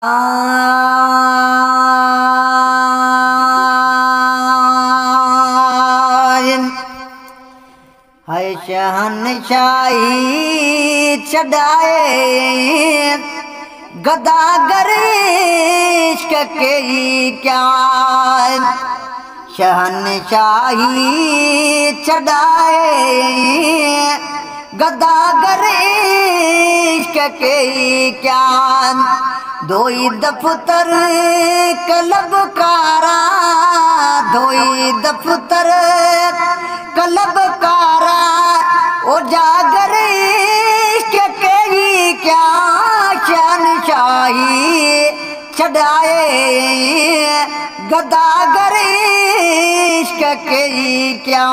है शहनशाही छड़ाए गदागर इश्क के क्या शहनशाही छड़ाए गदागर इश्क के क्या धोई दफ्तर कलबकारा धोई दफ्तर कलबकारा ओ जागर इश्क के क्या शहनशाही छड़ाए गदागर इश्क के क्या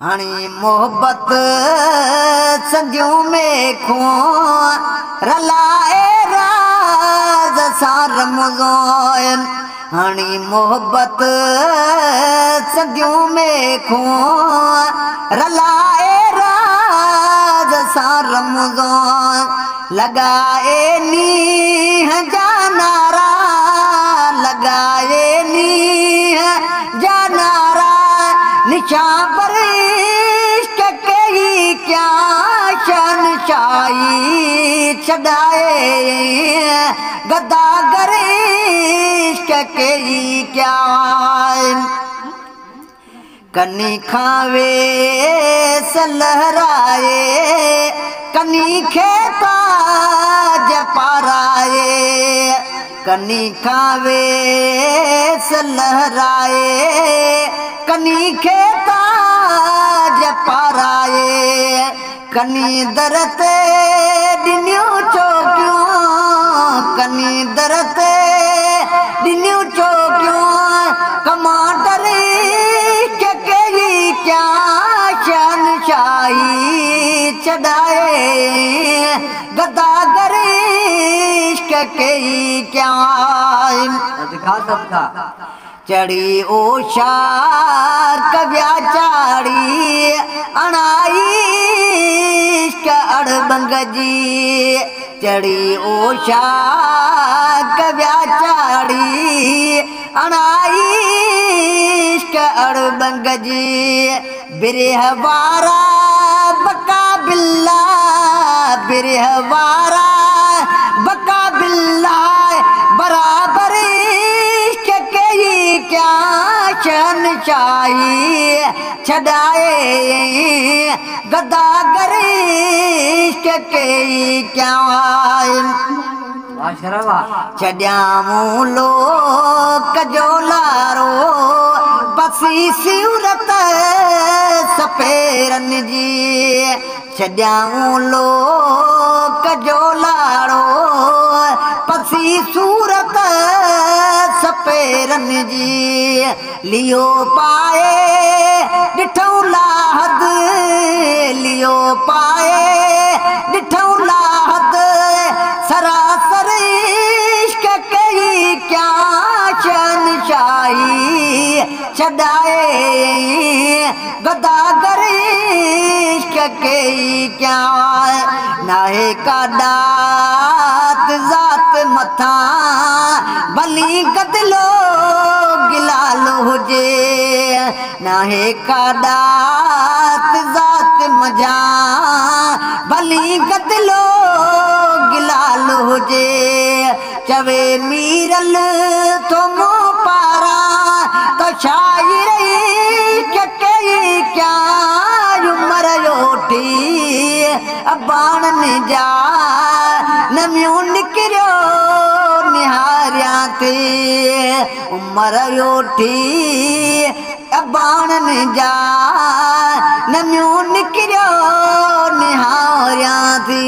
हणी मोहब्बत संजियों में खो रलाए राज सार रमज़ान हणी मोहब्बत संजियों में खो रलाए राज सार रमज़ान लगाए नीह जानारा लगाए नीह जानारा निशान पर इश्क के क्या शहनशाही छड़ाए गदागर इश्क के क्या कनी खावे सलहराए कनी खेता जपाराए कनी खावे सलहराए कनी खेता जपाराए कनी दरत दिनियों चौकियों कनी दरत दिनियों चौकियों कमांडर के क्या शहनशाही छड़ाए गदागर इश्क के क्या दिखा सबका चढ़ी ओशार कव्या चाड़ी अणाई इश्क अड़बंग जी चढ़ी ओशार कव्या चाड़ी अणाई इश्क अड़बंग जी बिरहवारा बका बिल्ला बिरहवारा बका बिल्ला बराबर इश्क के क्या शहनशाही छड़ाए गदागर इश्क के क्या छड़ियामूं लोक जो लारो पसी सूरत सपेरन जी छड़ियामूं लोक जो लारो पसी सूरत सपेरन जी लियो पाए ॾिठऊं लाहद लियो पाए ॾिठऊं लाहद सरासर इश्क के क्या शहनशाही छड़ाए गदागर इश्क के क्या नाहे का दात जात मथा भली गदलो गिलाल हुजे नाहे का दात जात मजा भली गदलो गिलाल हुजे चवे मीरल तो मो पारा तो शायर के क्या उमर योठी अबान जा नमियों निकरो निहारिया ते उमर योठी अबान जा नमियों निकरो निहारिया थी